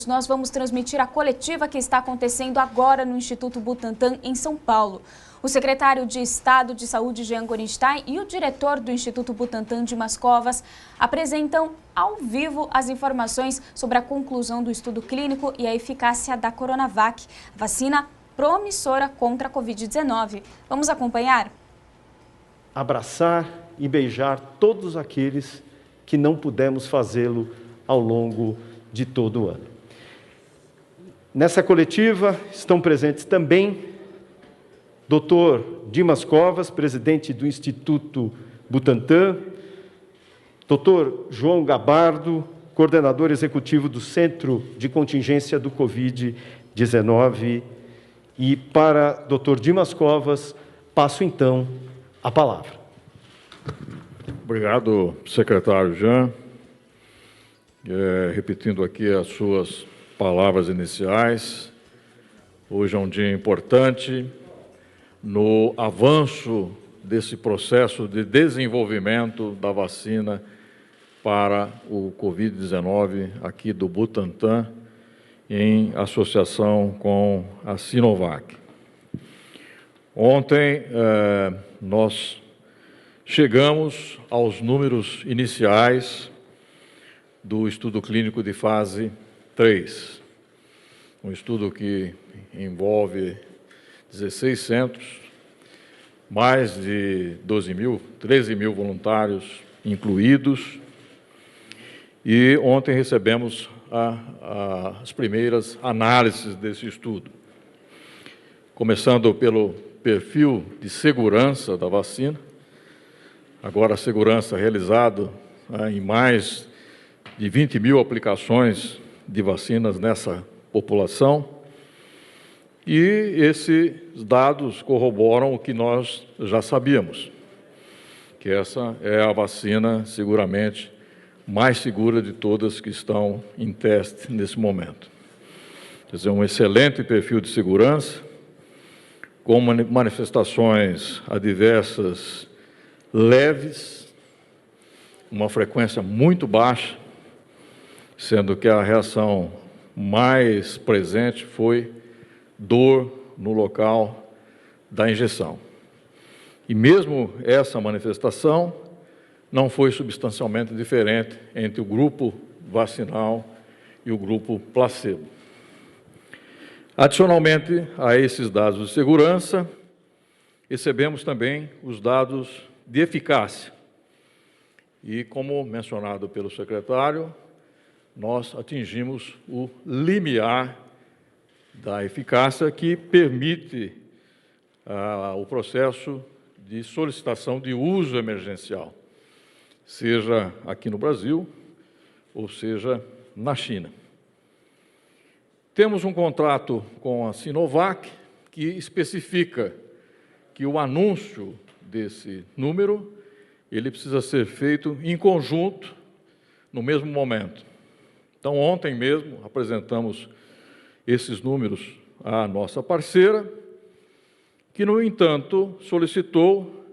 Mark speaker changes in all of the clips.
Speaker 1: Nós vamos transmitir a coletiva que está acontecendo agora no Instituto Butantan, em São Paulo. O secretário de Estado de Saúde, Jean Gorenstein, e o diretor do Instituto Butantan, Dimas Covas, apresentam ao vivo as informações sobre a conclusão do estudo clínico e a eficácia da Coronavac, vacina promissora contra a Covid-19. Vamos acompanhar?
Speaker 2: Abraçar e beijar todos aqueles que não pudemos fazê-lo ao longo de todo o ano. Nessa coletiva estão presentes também Dr. Dimas Covas, presidente do Instituto Butantan, Dr. João Gabardo, coordenador executivo do Centro de Contingência do Covid-19, e para Dr. Dimas Covas, passo então a palavra.
Speaker 3: Obrigado, secretário Jean. Repetindo aqui as suas palavras iniciais, hoje é um dia importante no avanço desse processo de desenvolvimento da vacina para o Covid-19 aqui do Butantan, em associação com a Sinovac. Ontem, nós chegamos aos números iniciais do estudo clínico de fase 3, um estudo que envolve 16 centros, mais de 13 mil voluntários incluídos, e ontem recebemos as primeiras análises desse estudo, começando pelo perfil de segurança da vacina, agora a segurança realizada em mais de 20 mil aplicações de vacinas nessa população, e esses dados corroboram o que nós já sabíamos, que essa é a vacina seguramente mais segura de todas que estão em teste nesse momento. Quer dizer, um excelente perfil de segurança, com manifestações adversas leves, uma frequência muito baixa, sendo que a reação mais presente foi dor no local da injeção. E mesmo essa manifestação não foi substancialmente diferente entre o grupo vacinal e o grupo placebo. Adicionalmente a esses dados de segurança, recebemos também os dados de eficácia. E, como mencionado pelo secretário, nós atingimos o limiar da eficácia que permite o processo de solicitação de uso emergencial, seja aqui no Brasil ou seja na China. Temos um contrato com a Sinovac que especifica que o anúncio desse número ele precisa ser feito em conjunto no mesmo momento. Então, ontem mesmo apresentamos esses números à nossa parceira, que, no entanto, solicitou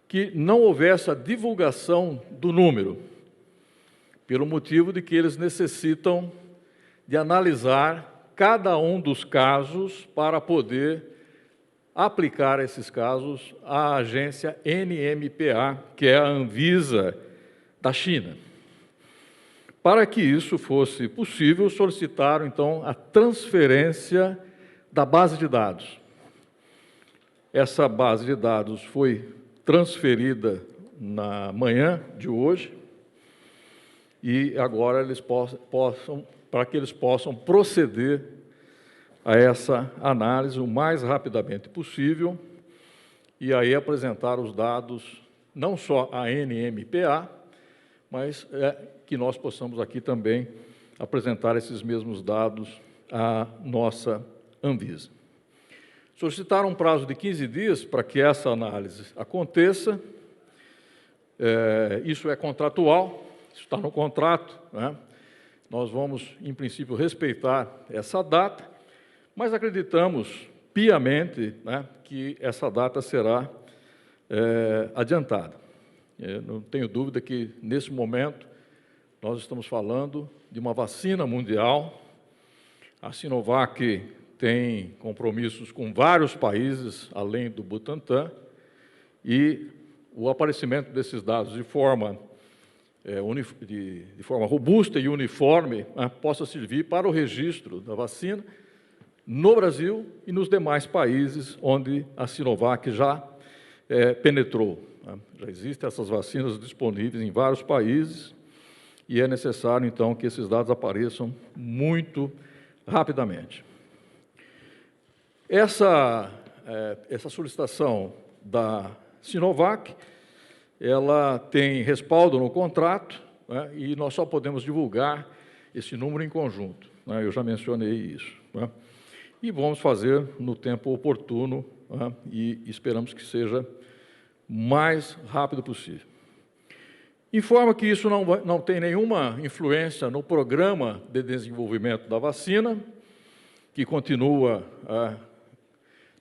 Speaker 3: que não houvesse a divulgação do número, pelo motivo de que eles necessitam de analisar cada um dos casos para poder aplicar esses casos à agência NMPA, que é a Anvisa da China. Para que isso fosse possível, solicitaram, então, a transferência da base de dados. Essa base de dados foi transferida na manhã de hoje e agora para que eles possam proceder a essa análise o mais rapidamente possível e aí apresentar os dados, não só à NMPA, mas que nós possamos aqui também apresentar esses mesmos dados à nossa Anvisa. Solicitaram um prazo de 15 dias para que essa análise aconteça. Isso é contratual, isso está no contrato, né? Nós vamos, em princípio, respeitar essa data, mas acreditamos piamente, né, que essa data será adiantada. Não tenho dúvida que, nesse momento, nós estamos falando de uma vacina mundial A Sinovac tem compromissos com vários países, além do Butantan, e o aparecimento desses dados de forma robusta e uniforme possa servir para o registro da vacina no Brasil e nos demais países onde a Sinovac já penetrou. Já existem essas vacinas disponíveis em vários países e é necessário, então, que esses dados apareçam muito rapidamente. Essa solicitação da Sinovac, ela tem respaldo no contrato, né, e nós só podemos divulgar esse número em conjunto, né, eu já mencionei isso, né, e vamos fazer no tempo oportuno, né, e esperamos que seja mais rápido possível. Informa que isso não tem nenhuma influência no programa de desenvolvimento da vacina, que continua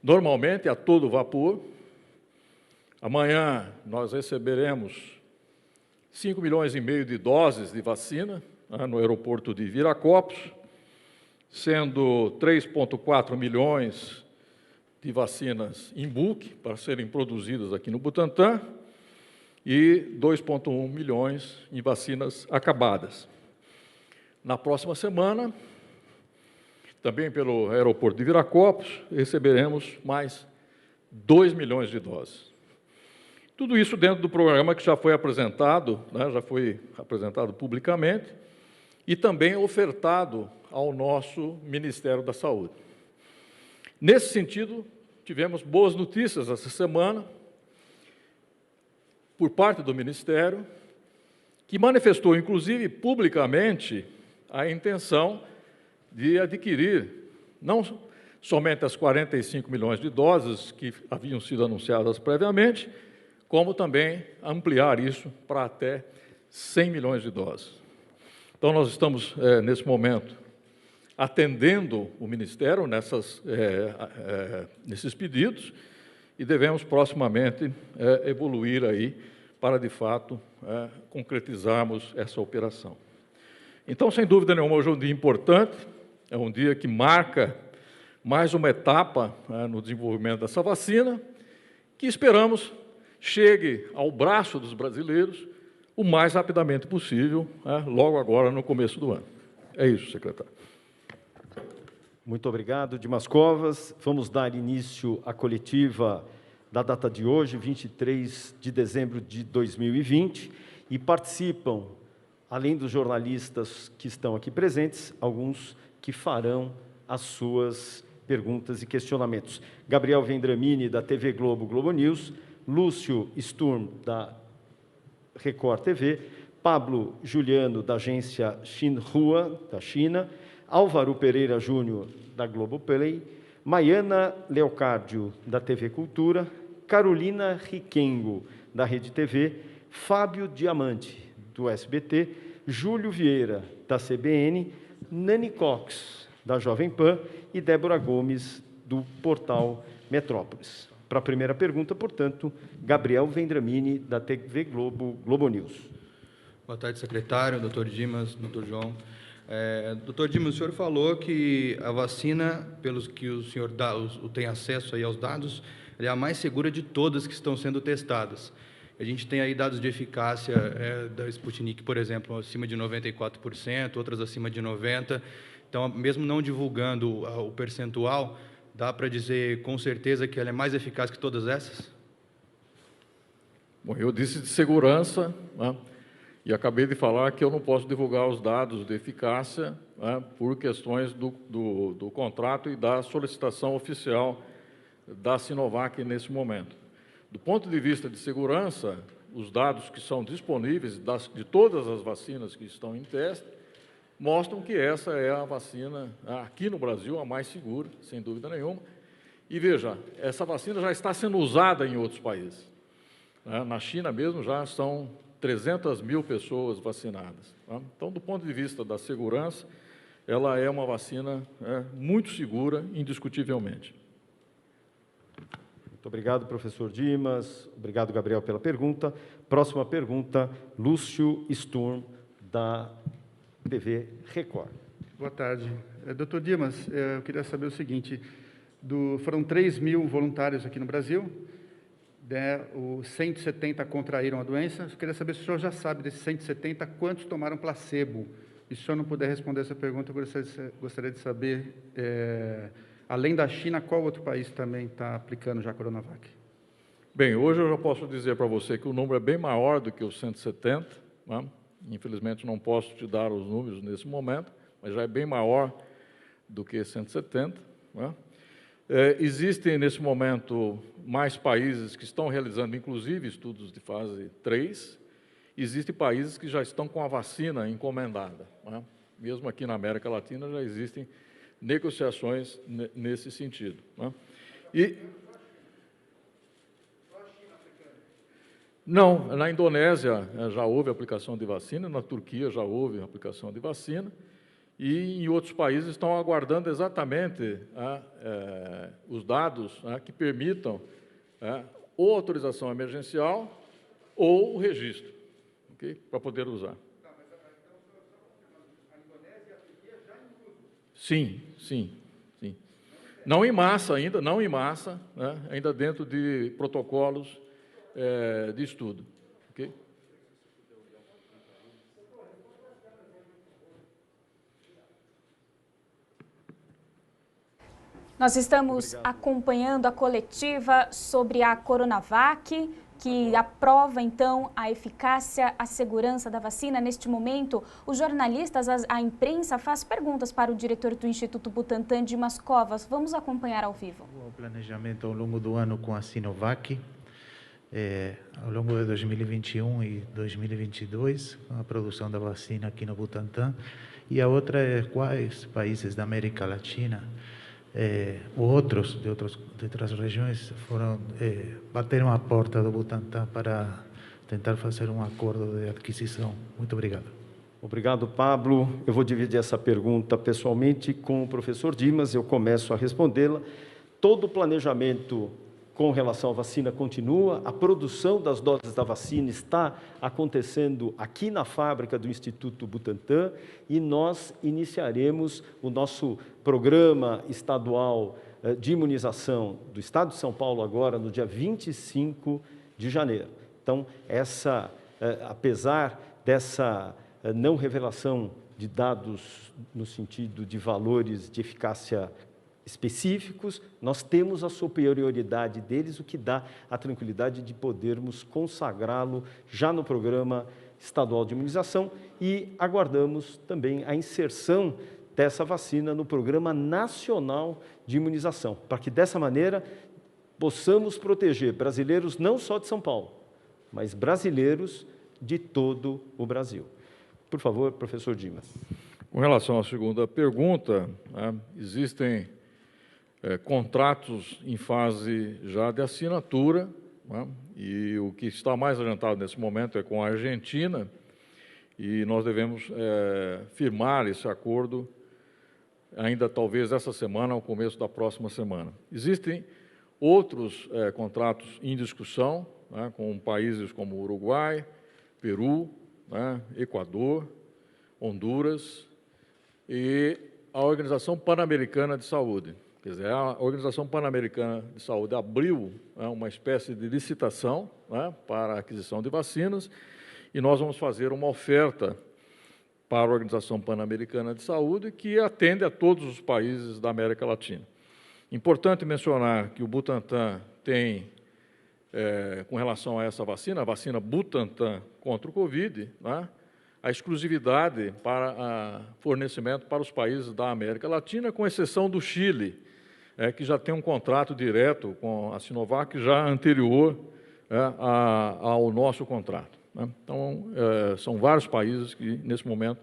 Speaker 3: normalmente a todo vapor. Amanhã nós receberemos 5,5 milhões de doses de vacina no aeroporto de Viracopos, sendo 3,4 milhões de vacinas em bulk para serem produzidas aqui no Butantan e 2,1 milhões em vacinas acabadas. Na próxima semana, também pelo aeroporto de Viracopos, receberemos mais 2 milhões de doses. Tudo isso dentro do programa que já foi apresentado, né, já foi apresentado publicamente e também ofertado ao nosso Ministério da Saúde. Nesse sentido, tivemos boas notícias essa semana por parte do Ministério, que manifestou, inclusive, publicamente, a intenção de adquirir não somente as 45 milhões de doses que haviam sido anunciadas previamente, como também ampliar isso para até 100 milhões de doses. Então, nós estamos, nesse momento, atendendo o Ministério nesses pedidos e devemos, proximamente, evoluir aí para, de fato, concretizarmos essa operação. Então, sem dúvida nenhuma, hoje é um dia importante, é um dia que marca mais uma etapa no desenvolvimento dessa vacina, que esperamos chegue ao braço dos brasileiros o mais rapidamente possível, logo agora, no começo do ano. É isso, secretário.
Speaker 2: Muito obrigado, Dimas Covas. Vamos dar início à coletiva da data de hoje, 23 de dezembro de 2020, e participam, além dos jornalistas que estão aqui presentes, alguns que farão as suas perguntas e questionamentos. Gabriel Vendramini, da TV Globo, Globo News, Lúcio Sturm, da Record TV, Pablo Juliano, da agência Xinhua, da China, Álvaro Pereira Júnior, da Globoplay, Maiana Leocárdio, da TV Cultura, Carolina Riquengo, da Rede TV, Fábio Diamante, do SBT, Júlio Vieira, da CBN, Nani Cox, da Jovem Pan, e Débora Gomes, do portal Metrópolis. Para a primeira pergunta, portanto, Gabriel Vendramini, da TV Globo, Globo News.
Speaker 4: Boa tarde, secretário, doutor Dimas, doutor João. Doutor Dimas, o senhor falou que a vacina, pelos que o senhor tem acesso aí aos dados, ela é a mais segura de todas que estão sendo testadas. A gente tem aí dados de eficácia da Sputnik, por exemplo, acima de 94%, outras acima de 90%. Então, mesmo não divulgando o percentual, dá para dizer com certeza que ela é mais eficaz que todas essas?
Speaker 3: Bom, eu disse de segurança, né, e acabei de falar que eu não posso divulgar os dados de eficácia, né, por questões do contrato e da solicitação oficial da Sinovac nesse momento. Do ponto de vista de segurança, os dados que são disponíveis de todas as vacinas que estão em teste mostram que essa é a vacina, aqui no Brasil, a mais segura, sem dúvida nenhuma. E veja, essa vacina já está sendo usada em outros países. Na China mesmo já são 300 mil pessoas vacinadas. Então, do ponto de vista da segurança, ela é uma vacina muito segura, indiscutivelmente.
Speaker 2: Muito obrigado, professor Dimas. Obrigado, Gabriel, pela pergunta. Próxima pergunta, Lúcio Sturm, da TV Record.
Speaker 5: Boa tarde, Doutor Dimas, eu queria saber o seguinte, foram 3.000 voluntários aqui no Brasil, né, os 170 contraíram a doença. Eu queria saber se o senhor já sabe desses 170, quantos tomaram placebo. E se o senhor não puder responder essa pergunta, eu gostaria de saber, além da China, qual outro país também está aplicando já a Coronavac?
Speaker 3: Bem, hoje eu já posso dizer para você que o número é bem maior do que os 170, né? Infelizmente não posso te dar os números nesse momento, mas já é bem maior do que 170, né? Existem, nesse momento, mais países que estão realizando, inclusive, estudos de fase 3. Existem países que já estão com a vacina encomendada, né? Mesmo aqui na América Latina já existem negociações nesse sentido, né? Não, na Indonésia já houve aplicação de vacina, na Turquia já houve aplicação de vacina, e em outros países estão aguardando exatamente os dados que permitam ou autorização emergencial ou o registro, okay, para poder usar. Tá, mas então, a Indonésia e a Turquia já incluem? Sim, sim, sim. Não em massa ainda, não em massa, né, ainda dentro de protocolos de estudo. Okay?
Speaker 1: Nós estamos acompanhando a coletiva sobre a Coronavac, que aprova, então, a eficácia, a segurança da vacina. Neste momento, os jornalistas, a imprensa faz perguntas para o diretor do Instituto Butantan, Dimas Covas. Vamos acompanhar ao vivo.
Speaker 6: O planejamento ao longo do ano com a Sinovac, ao longo de 2021 e 2022, com a produção da vacina aqui no Butantan. E a outra é quais países da América Latina ou outros de outras regiões bateram a porta do Butantan para tentar fazer um acordo de aquisição. Muito obrigado.
Speaker 2: Obrigado, Pablo. Eu vou dividir essa pergunta pessoalmente com o professor Dimas, eu começo a respondê-la. Todo o planejamento com relação à vacina continua, a produção das doses da vacina está acontecendo aqui na fábrica do Instituto Butantan e nós iniciaremos o nosso programa estadual de imunização do Estado de São Paulo agora no dia 25 de janeiro. Então, apesar dessa não revelação de dados no sentido de valores de eficácia específicos, nós temos a superioridade deles, o que dá a tranquilidade de podermos consagrá-lo já no programa estadual de imunização e aguardamos também a inserção dessa vacina no Programa Nacional de Imunização, para que dessa maneira possamos proteger brasileiros não só de São Paulo, mas brasileiros de todo o Brasil. Por favor, professor Dimas.
Speaker 3: Com relação à segunda pergunta, existem contratos em fase já de assinatura, né? E o que está mais adiantado nesse momento é com a Argentina, e nós devemos firmar esse acordo ainda talvez essa semana ou começo da próxima semana. Existem outros contratos em discussão, né, com países como Uruguai, Peru, né, Equador, Honduras e a Organização Pan-Americana de Saúde. Quer dizer, a Organização Pan-Americana de Saúde abriu uma espécie de licitação, né, para a aquisição de vacinas e nós vamos fazer uma oferta para a Organização Pan-Americana de Saúde que atende a todos os países da América Latina. Importante mencionar que o Butantan tem, com relação a essa vacina, a vacina Butantan contra o Covid, né, a exclusividade para fornecimento para os países da América Latina, com exceção do Chile, que já tem um contrato direto com a Sinovac, já anterior ao nosso contrato. Né? Então, são vários países que, nesse momento,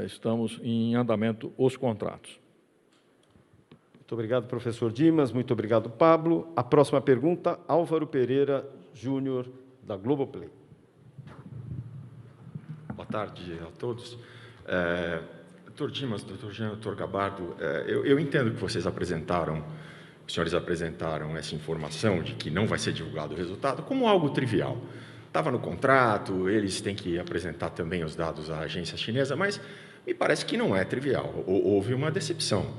Speaker 3: estamos em andamento os contratos.
Speaker 2: Muito obrigado, professor Dimas. Muito obrigado, Pablo. A próxima pergunta, Álvaro Pereira Júnior, da Globoplay.
Speaker 7: Boa tarde a todos. Doutor Dimas, doutor Jean, doutor Gabardo, eu entendo que vocês apresentaram, os senhores apresentaram essa informação de que não vai ser divulgado o resultado como algo trivial. Estava no contrato, eles têm que apresentar também os dados à agência chinesa, mas me parece que não é trivial. Houve uma decepção.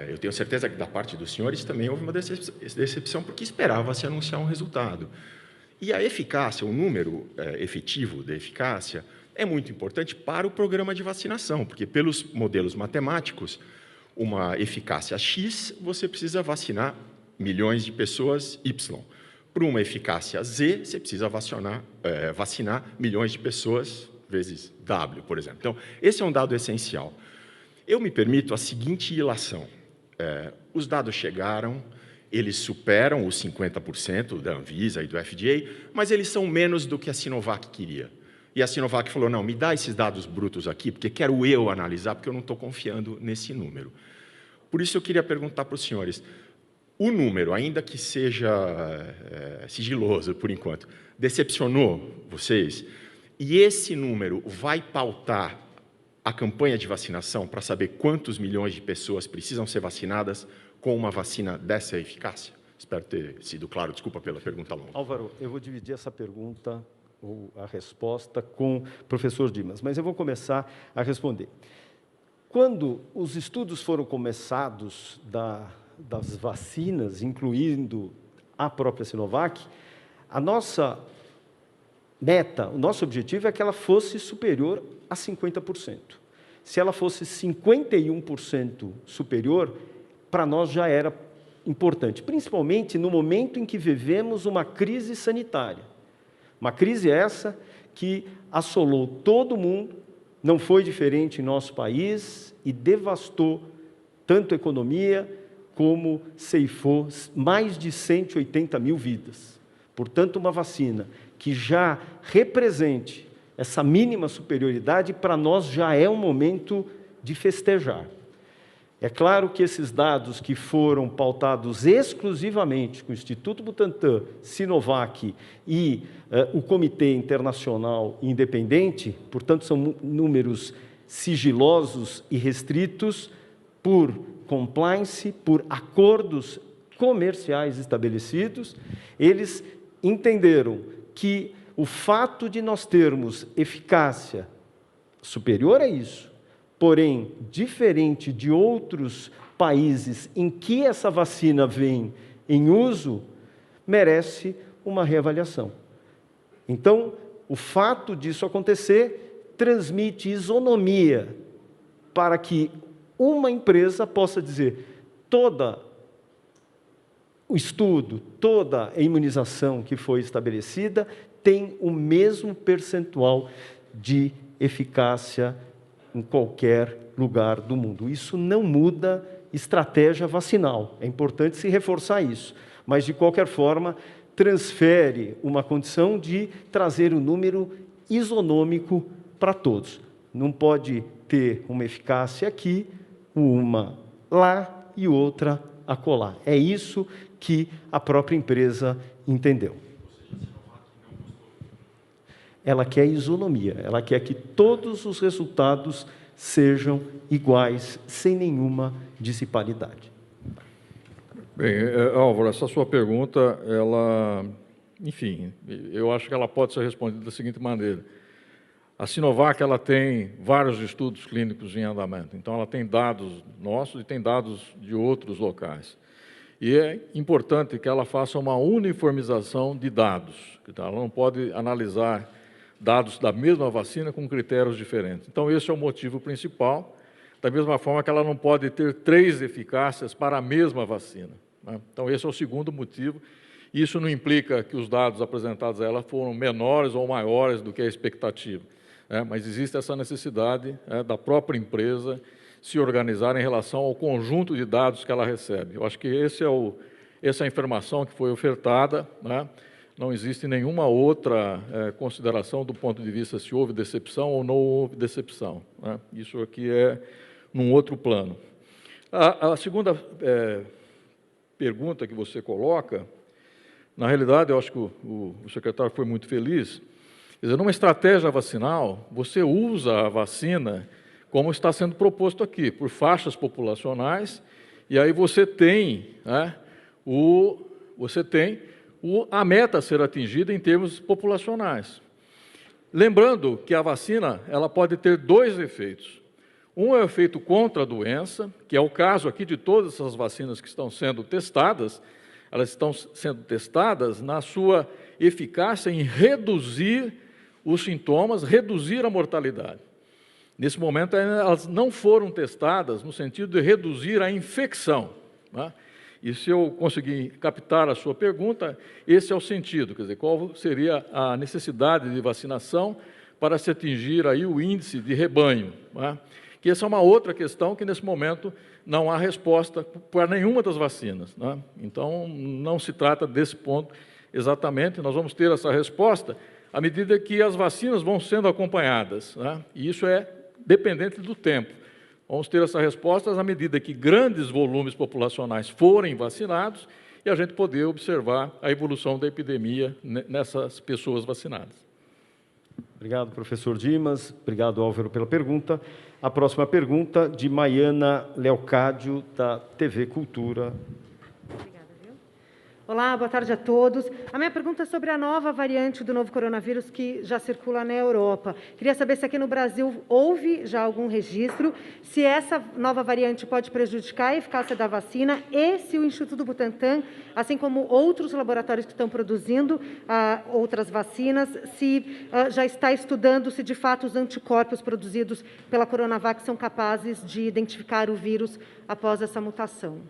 Speaker 7: Eu tenho certeza que da parte dos senhores também houve uma decepção, porque esperava-se anunciar um resultado. E a eficácia, o número efetivo da eficácia, é muito importante para o programa de vacinação, porque pelos modelos matemáticos, uma eficácia X, você precisa vacinar milhões de pessoas Y. Para uma eficácia Z, você precisa vacinar milhões de pessoas vezes W, por exemplo. Então, esse é um dado essencial. Eu me permito a seguinte ilação. Os dados chegaram, eles superam os 50% da Anvisa e do FDA, mas eles são menos do que a Sinovac queria. E a Sinovac falou, não, me dá esses dados brutos aqui, porque quero eu analisar, porque eu não estou confiando nesse número. Por isso, eu queria perguntar para os senhores, o número, ainda que seja sigiloso por enquanto, decepcionou vocês? E esse número vai pautar a campanha de vacinação para saber quantos milhões de pessoas precisam ser vacinadas com uma vacina dessa eficácia? Espero ter sido claro, desculpa pela pergunta longa.
Speaker 2: Álvaro, eu vou dividir essa pergunta, ou a resposta, com o professor Dimas, mas eu vou começar a responder. Quando os estudos foram começados das vacinas, incluindo a própria Sinovac, a nossa meta, o nosso objetivo é que ela fosse superior a 50%. Se ela fosse 51% superior, para nós já era importante, principalmente no momento em que vivemos uma crise sanitária. Uma crise essa que assolou todo mundo, não foi diferente em nosso país e devastou tanto a economia como ceifou mais de 180 mil vidas. Portanto, uma vacina que já represente essa mínima superioridade, para nós já é um momento de festejar. É claro que esses dados que foram pautados exclusivamente com o Instituto Butantan, Sinovac e o Comitê Internacional Independente, portanto, são números sigilosos e restritos por compliance, por acordos comerciais estabelecidos, eles entenderam que o fato de nós termos eficácia superior a isso, porém, diferente de outros países em que essa vacina vem em uso, merece uma reavaliação. Então, o fato disso acontecer transmite isonomia para que uma empresa possa dizer todo o estudo, toda a imunização que foi estabelecida tem o mesmo percentual de eficácia em qualquer lugar do mundo. Isso não muda estratégia vacinal, é importante se reforçar isso, mas, de qualquer forma, transfere uma condição de trazer um número isonômico para todos. Não pode ter uma eficácia aqui, uma lá e outra acolá. É isso que a própria empresa entendeu. Ela quer isonomia, ela quer que todos os resultados sejam iguais, sem nenhuma disparidade.
Speaker 3: Bem, Álvaro, essa sua pergunta, enfim, eu acho que ela pode ser respondida da seguinte maneira. A Sinovac, ela tem vários estudos clínicos em andamento, então ela tem dados nossos e tem dados de outros locais. E é importante que ela faça uma uniformização de dados, ela não pode analisar dados da mesma vacina com critérios diferentes. Então, esse é o motivo principal, da mesma forma que ela não pode ter 3 eficácias para a mesma vacina, né? Então, esse é o segundo motivo. Isso não implica que os dados apresentados a ela foram menores ou maiores do que a expectativa, né? Mas existe essa necessidade da própria empresa se organizar em relação ao conjunto de dados que ela recebe. Eu acho que essa é a informação que foi ofertada, né? Não existe nenhuma outra consideração do ponto de vista se houve decepção ou não houve decepção, né? Isso aqui é num outro plano. A segunda pergunta que você coloca, na realidade, eu acho que o secretário foi muito feliz. Quer dizer, numa estratégia vacinal, você usa a vacina como está sendo proposto aqui, por faixas populacionais, e aí você tem, né, a meta a ser atingida em termos populacionais. Lembrando que a vacina ela pode ter 2 efeitos. Um é o efeito contra a doença, que é o caso aqui de todas essas vacinas que estão sendo testadas. Elas estão sendo testadas na sua eficácia em reduzir os sintomas, reduzir a mortalidade. Nesse momento, elas não foram testadas no sentido de reduzir a infecção, né? E se eu conseguir captar a sua pergunta, esse é o sentido, quer dizer, qual seria a necessidade de vacinação para se atingir aí o índice de rebanho, né? Que essa é uma outra questão que, nesse momento, não há resposta para nenhuma das vacinas, né? Então, não se trata desse ponto exatamente, nós vamos ter essa resposta à medida que as vacinas vão sendo acompanhadas, né? E isso é dependente do tempo. Vamos ter essa resposta à medida que grandes volumes populacionais forem vacinados e a gente poder observar a evolução da epidemia nessas pessoas vacinadas.
Speaker 2: Obrigado, professor Dimas. Obrigado, Álvaro, pela pergunta. A próxima pergunta, de Maiana Leocádio, da TV Cultura.
Speaker 8: Olá, boa tarde a todos. A minha pergunta é sobre a nova variante do novo coronavírus que já circula na Europa. Queria saber se aqui no Brasil houve já algum registro, se essa nova variante pode prejudicar a eficácia da vacina e se o Instituto Butantan, assim como outros laboratórios que estão produzindo outras vacinas, se já está estudando se de fato os anticorpos produzidos pela Coronavac são capazes de identificar o vírus após essa mutação.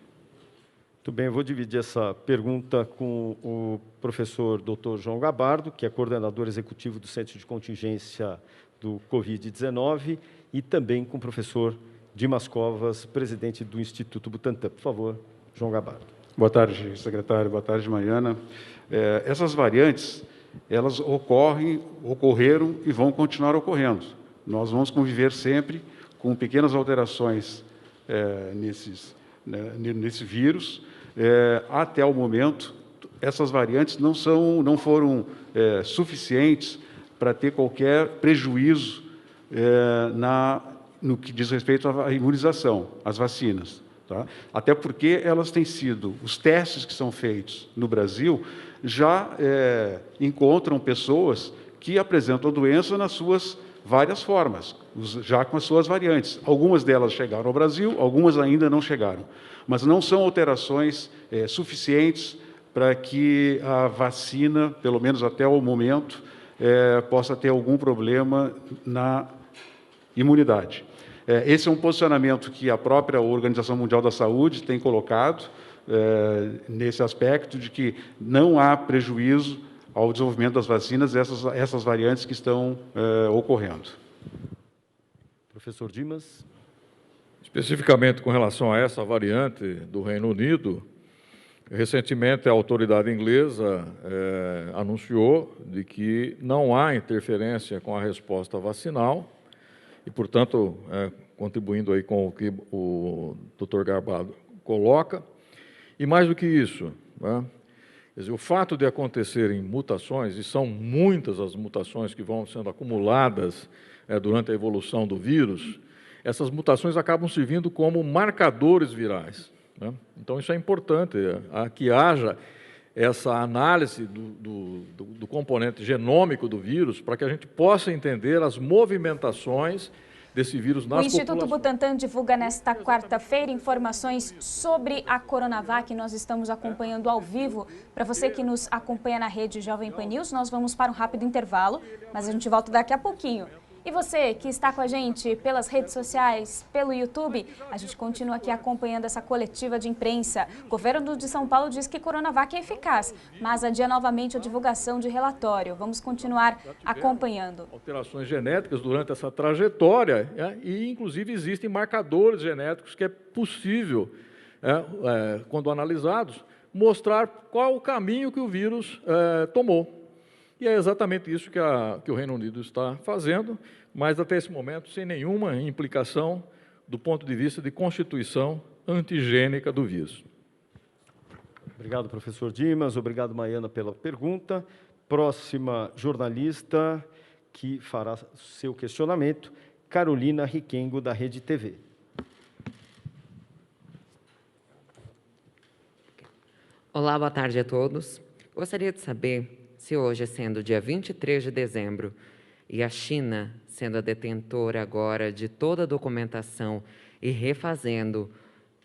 Speaker 2: Muito bem, eu vou dividir essa pergunta com o professor Dr. João Gabardo, que é coordenador executivo do Centro de Contingência do Covid-19, e também com o professor Dimas Covas, presidente do Instituto Butantan. Por favor, João Gabardo.
Speaker 9: Boa tarde, secretário. Boa tarde, Maiana. Essas variantes, elas ocorreram e vão continuar ocorrendo. Nós vamos conviver sempre com pequenas alterações nesse vírus. Até o momento, essas variantes não foram suficientes para ter qualquer prejuízo no que diz respeito à imunização, às vacinas. Tá? Até porque elas têm sido, os testes que são feitos no Brasil já encontram pessoas que apresentam a doença nas suas várias formas, já com as suas variantes. Algumas delas chegaram ao Brasil, algumas ainda não chegaram. Mas não são alterações suficientes para que a vacina, pelo menos até o momento, possa ter algum problema na imunidade. Esse é um posicionamento que a própria Organização Mundial da Saúde tem colocado nesse aspecto de que não há prejuízo ao desenvolvimento das vacinas, essas variantes que estão ocorrendo.
Speaker 2: Professor Dimas.
Speaker 3: Especificamente com relação a essa variante do Reino Unido, recentemente a autoridade inglesa anunciou de que não há interferência com a resposta vacinal e, portanto, contribuindo aí com o que o Dr. Gabardo coloca. E mais do que isso, né? Quer dizer, o fato de acontecerem mutações, e são muitas as mutações que vão sendo acumuladas durante a evolução do vírus, essas mutações acabam servindo como marcadores virais, né? Então, isso é importante, que haja essa análise do componente genômico do vírus para que a gente possa entender as movimentações desse vírus nas populações.
Speaker 1: O Instituto Butantan divulga nesta quarta-feira informações sobre a Coronavac. Nós estamos acompanhando ao vivo. Para você que nos acompanha na rede Jovem Pan News, nós vamos para um rápido intervalo, mas a gente volta daqui a pouquinho. E você que está com a gente pelas redes sociais, pelo YouTube, a gente continua aqui acompanhando essa coletiva de imprensa. O governo de São Paulo diz que Coronavac é eficaz, mas adia novamente a divulgação de relatório. Vamos continuar acompanhando.
Speaker 3: Alterações genéticas durante essa trajetória, e inclusive existem marcadores genéticos que é possível, quando analisados, mostrar qual o caminho que o vírus tomou. E é exatamente isso que o Reino Unido está fazendo, mas até esse momento sem nenhuma implicação do ponto de vista de constituição antigênica do vírus.
Speaker 2: Obrigado, professor Dimas. Obrigado, Maiana, pela pergunta. Próxima jornalista que fará seu questionamento, Carolina Riquengo, da Rede TV.
Speaker 10: Olá, boa tarde a todos. Gostaria de saber se hoje, sendo dia 23 de dezembro, e a China sendo a detentora agora de toda a documentação e refazendo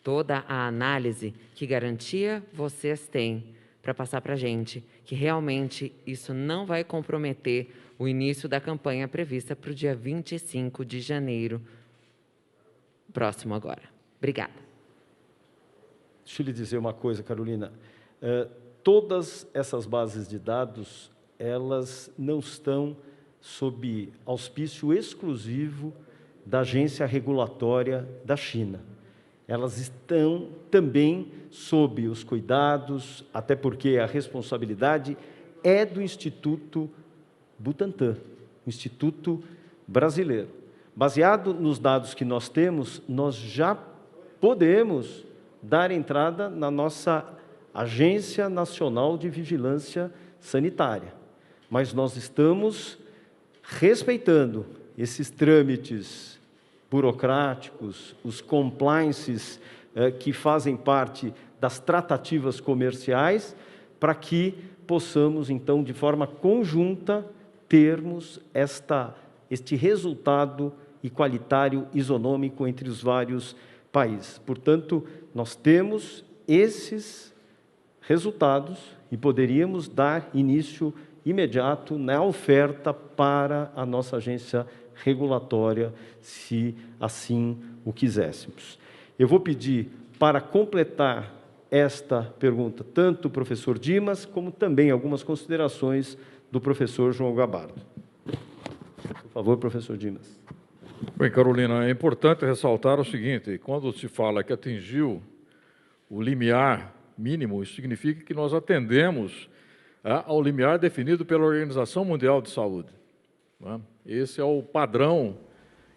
Speaker 10: toda a análise, que garantia vocês têm para passar para a gente que realmente isso não vai comprometer o início da campanha prevista para o dia 25 de janeiro, próximo agora? Obrigada.
Speaker 2: Deixa eu lhe dizer uma coisa, Carolina. Todas essas bases de dados, elas não estão sob auspício exclusivo da agência regulatória da China. Elas estão também sob os cuidados, até porque a responsabilidade é do Instituto Butantan, o Instituto Brasileiro. Baseado nos dados que nós temos, nós já podemos dar entrada na nossa Agência Nacional de Vigilância Sanitária. Mas nós estamos respeitando esses trâmites burocráticos, os compliances que fazem parte das tratativas comerciais, para que possamos, então, de forma conjunta, termos este resultado igualitário isonômico entre os vários países. Portanto, nós temos esses resultados e poderíamos dar início imediato na oferta para a nossa agência regulatória, se assim o quiséssemos. Eu vou pedir para completar esta pergunta tanto o professor Dimas, como também algumas considerações do professor João Gabardo. Por favor, professor Dimas.
Speaker 3: Bem, Carolina, é importante ressaltar o seguinte: quando se fala que atingiu o limiar mínimo, isso significa que nós atendemos ao limiar definido pela Organização Mundial de Saúde. Esse é o padrão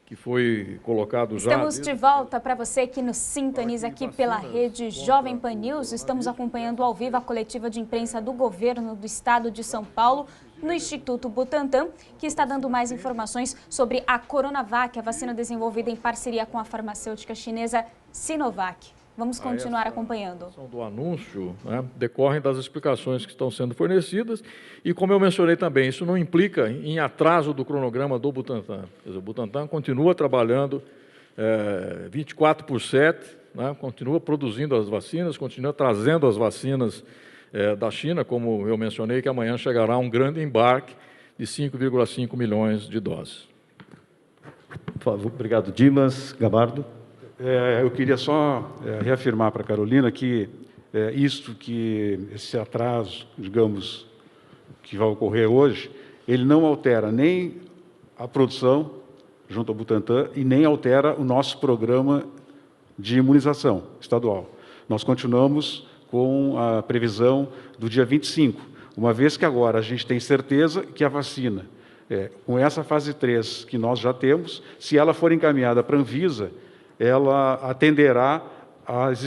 Speaker 3: que foi colocado já.
Speaker 1: Estamos de volta para você que nos sintoniza aqui pela rede Jovem Pan News. Estamos acompanhando ao vivo a coletiva de imprensa do governo do estado de São Paulo, no Instituto Butantan, que está dando mais informações sobre a Coronavac, a vacina desenvolvida em parceria com a farmacêutica chinesa Sinovac. Vamos continuar acompanhando.
Speaker 3: Do anúncio, decorrem das explicações que estão sendo fornecidas e, como eu mencionei também, isso não implica em atraso do cronograma do Butantan. Quer dizer, o Butantan continua trabalhando 24/7, continua produzindo as vacinas, continua trazendo as vacinas da China, como eu mencionei, que amanhã chegará um grande embarque de 5,5 milhões de doses.
Speaker 2: Por favor, obrigado, Dimas. Gabardo.
Speaker 9: Eu queria só reafirmar para a Carolina que esse atraso, digamos, que vai ocorrer hoje, ele não altera nem a produção junto ao Butantan e nem altera o nosso programa de imunização estadual. Nós continuamos com a previsão do dia 25, uma vez que agora a gente tem certeza que a vacina, com essa fase 3 que nós já temos, se ela for encaminhada para a Anvisa, ela atenderá às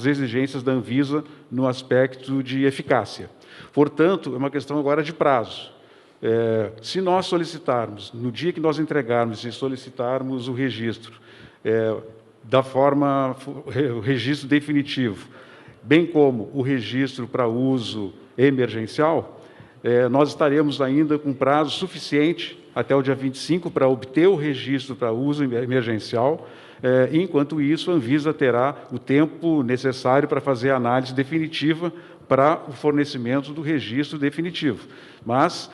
Speaker 9: exigências da Anvisa no aspecto de eficácia. Portanto, é uma questão agora de prazo. Se nós solicitarmos, no dia que nós entregarmos e solicitarmos o registro, o registro definitivo, bem como o registro para uso emergencial, nós estaremos ainda com prazo suficiente até o dia 25 para obter o registro para uso emergencial. Enquanto isso, a Anvisa terá o tempo necessário para fazer a análise definitiva para o fornecimento do registro definitivo. Mas,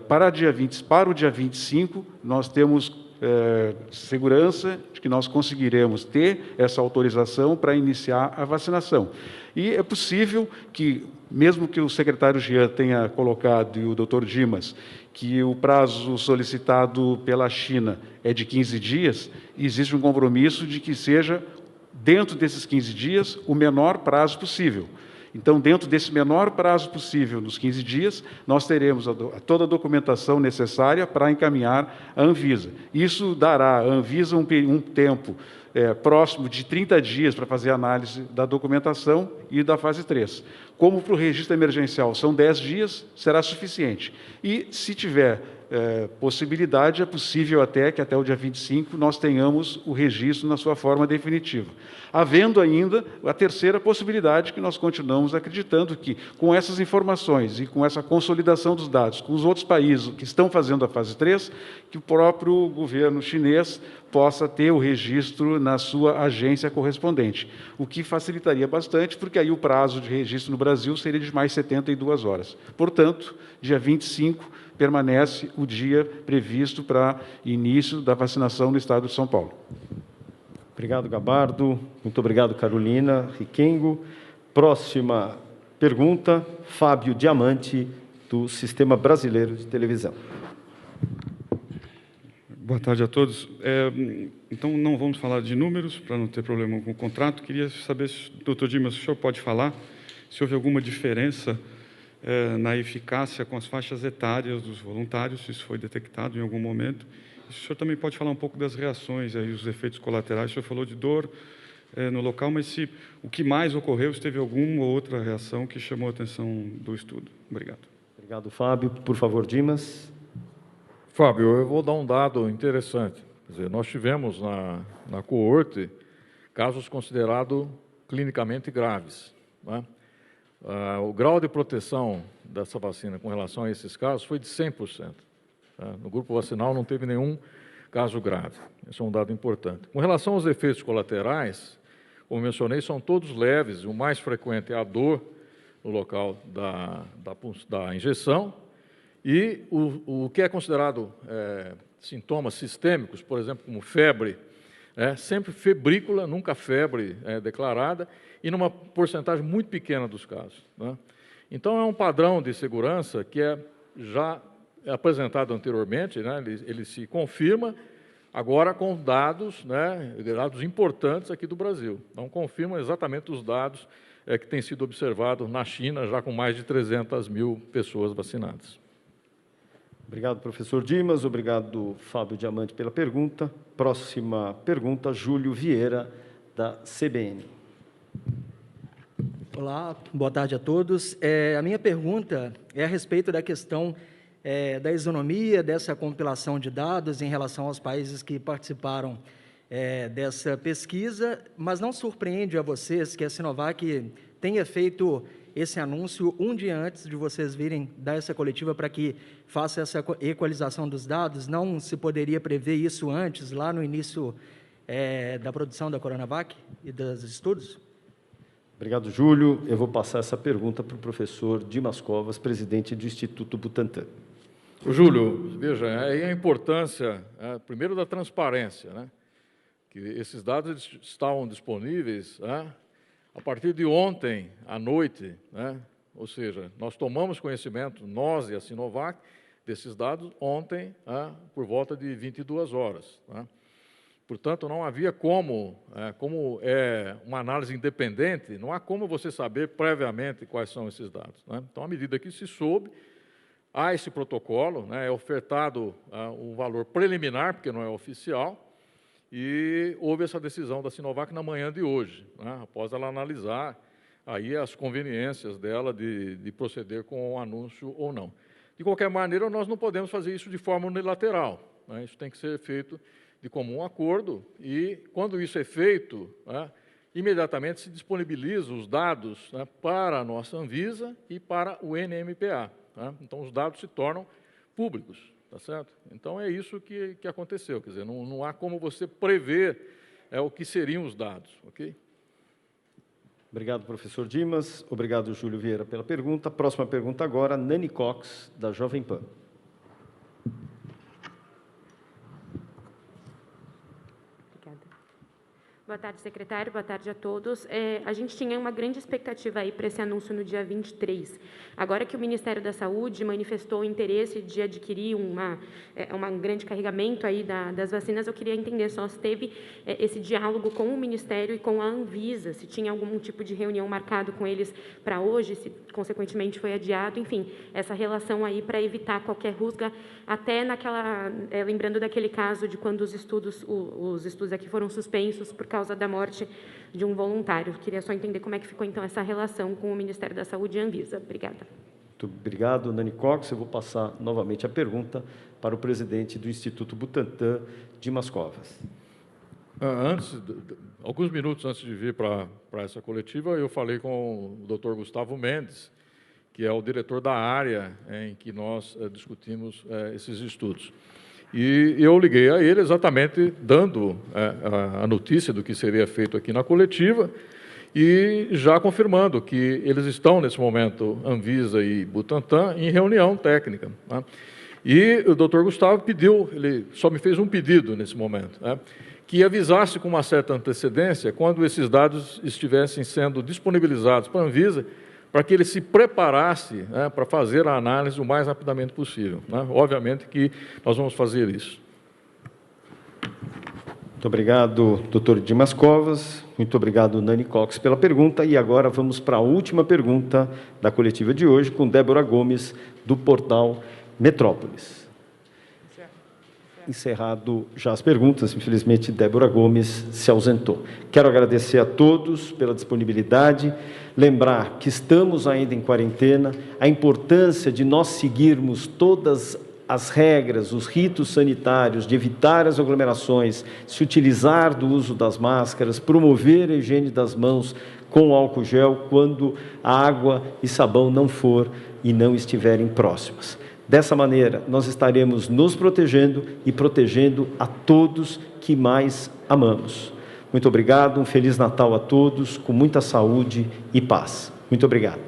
Speaker 9: para o dia 25, nós temos segurança de que nós conseguiremos ter essa autorização para iniciar a vacinação. E é possível que, mesmo que o secretário Jean tenha colocado, e o doutor Dimas, que o prazo solicitado pela China é de 15 dias, existe um compromisso de que seja, dentro desses 15 dias, o menor prazo possível. Então, dentro desse menor prazo possível, nos 15 dias, nós teremos toda a documentação necessária para encaminhar a Anvisa. Isso dará à Anvisa um tempo próximo de 30 dias para fazer a análise da documentação e da fase 3. Como para o registro emergencial são 10 dias, será suficiente. E, se tiver possibilidade, é possível até que até o dia 25 nós tenhamos o registro na sua forma definitiva. Havendo ainda a terceira possibilidade, que nós continuamos acreditando que, com essas informações e com essa consolidação dos dados com os outros países que estão fazendo a fase 3, que o próprio governo chinês possa ter o registro na sua agência correspondente, o que facilitaria bastante, porque aí o prazo de registro no Brasil seria de mais 72 horas. Portanto, dia 25 permanece o dia previsto para início da vacinação no estado de São Paulo.
Speaker 2: Obrigado, Gabardo. Muito obrigado, Carolina Riquengo. Próxima pergunta, Fábio Diamante, do Sistema Brasileiro de Televisão.
Speaker 11: Boa tarde a todos. Então, não vamos falar de números, para não ter problema com o contrato. Queria saber, doutor Dimas, se o senhor pode falar se houve alguma diferença na eficácia com as faixas etárias dos voluntários, se isso foi detectado em algum momento. E se o senhor também pode falar um pouco das reações, aí, os efeitos colaterais. O senhor falou de dor no local, mas se o que mais ocorreu, se teve alguma outra reação que chamou a atenção do estudo. Obrigado.
Speaker 2: Obrigado, Fábio. Por favor, Dimas.
Speaker 3: Fábio, eu vou dar um dado interessante. Quer dizer, nós tivemos na coorte casos considerados clinicamente graves, né? O grau de proteção dessa vacina com relação a esses casos foi de 100%. Tá? No grupo vacinal não teve nenhum caso grave. Esse é um dado importante. Com relação aos efeitos colaterais, como mencionei, são todos leves. O mais frequente é a dor no local da injeção. E o que é considerado sintomas sistêmicos, por exemplo, como febre, sempre febrícula, nunca febre declarada, e numa porcentagem muito pequena dos casos, né? Então, é um padrão de segurança que já apresentado anteriormente, né? Ele se confirma agora com dados, né? Dados importantes aqui do Brasil. Então, confirma exatamente os dados que têm sido observados na China, já com mais de 300 mil pessoas vacinadas.
Speaker 2: Obrigado, professor Dimas. Obrigado, Fábio Diamante, pela pergunta. Próxima pergunta, Júlio Vieira, da CBN.
Speaker 12: Olá, boa tarde a todos. A minha pergunta é a respeito da questão da isonomia, dessa compilação de dados em relação aos países que participaram dessa pesquisa, mas não surpreende a vocês que a Sinovac tenha feito esse anúncio um dia antes de vocês virem dar essa coletiva para que faça essa equalização dos dados? Não se poderia prever isso antes, lá no início da produção da Coronavac e dos estudos?
Speaker 2: Obrigado, Júlio. Eu vou passar essa pergunta para o professor Dimas Covas, presidente do Instituto Butantan.
Speaker 3: Júlio, veja, aí a importância, primeiro, da transparência, né? Que esses dados estavam disponíveis, a partir de ontem à noite, né? Ou seja, nós tomamos conhecimento, nós e a Sinovac, desses dados ontem, por volta de 22 horas. Né? Portanto, não havia como é uma análise independente, não há como você saber previamente quais são esses dados. Né? Então, à medida que se soube, há esse protocolo, né? É ofertado um valor preliminar, porque não é oficial, e houve essa decisão da Sinovac na manhã de hoje, né? Após ela analisar aí as conveniências dela de proceder com o anúncio ou não. De qualquer maneira, nós não podemos fazer isso de forma unilateral, né? Isso tem que ser feito de comum acordo, e quando isso é feito, né, imediatamente se disponibiliza os dados, né, para a nossa Anvisa e para o NMPA. Né? Então, os dados se tornam públicos, tá certo? Então, é isso que aconteceu, quer dizer, não há como você prever o que seriam os dados, ok?
Speaker 2: Obrigado, professor Dimas. Obrigado, Júlio Vieira, pela pergunta. Próxima pergunta agora, Nani Cox, da Jovem Pan.
Speaker 13: Boa tarde, secretário. Boa tarde a todos. A gente tinha uma grande expectativa aí para esse anúncio no dia 23. Agora que o Ministério da Saúde manifestou o interesse de adquirir um grande carregamento aí das vacinas, eu queria entender só se teve esse diálogo com o Ministério e com a Anvisa, se tinha algum tipo de reunião marcado com eles para hoje, se consequentemente foi adiado, enfim, essa relação aí para evitar qualquer rusga, até naquela, lembrando daquele caso de quando os estudos aqui foram suspensos por causa da morte de um voluntário. Queria só entender como é que ficou, então, essa relação com o Ministério da Saúde e a Anvisa. Obrigada.
Speaker 2: Muito Muito obrigado, Nani Cox. Eu vou passar novamente a pergunta para o presidente do Instituto Butantan, Dimas Covas.
Speaker 3: Alguns minutos antes de vir para essa coletiva, eu falei com o Dr. Gustavo Mendes, que é o diretor da área em que nós discutimos esses estudos. E eu liguei a ele exatamente dando a notícia do que seria feito aqui na coletiva e já confirmando que eles estão, nesse momento, Anvisa e Butantan, em reunião técnica. Né? E o doutor Gustavo pediu, ele só me fez um pedido nesse momento, né? Que avisasse com uma certa antecedência quando esses dados estivessem sendo disponibilizados para a Anvisa, para que ele se preparasse, né, para fazer a análise o mais rapidamente possível. Né? Obviamente que nós vamos fazer isso.
Speaker 2: Muito obrigado, doutor Dimas Covas. Muito obrigado, Nani Cox, pela pergunta. E agora vamos para a última pergunta da coletiva de hoje, com Débora Gomes, do portal Metrópolis. Encerrado já as perguntas, infelizmente, Débora Gomes se ausentou. Quero agradecer a todos pela disponibilidade, lembrar que estamos ainda em quarentena, a importância de nós seguirmos todas as regras, os ritos sanitários, de evitar as aglomerações, se utilizar do uso das máscaras, promover a higiene das mãos com álcool gel quando a água e sabão não for e não estiverem próximas. Dessa maneira, nós estaremos nos protegendo e protegendo a todos que mais amamos. Muito obrigado, um Feliz Natal a todos, com muita saúde e paz. Muito obrigado.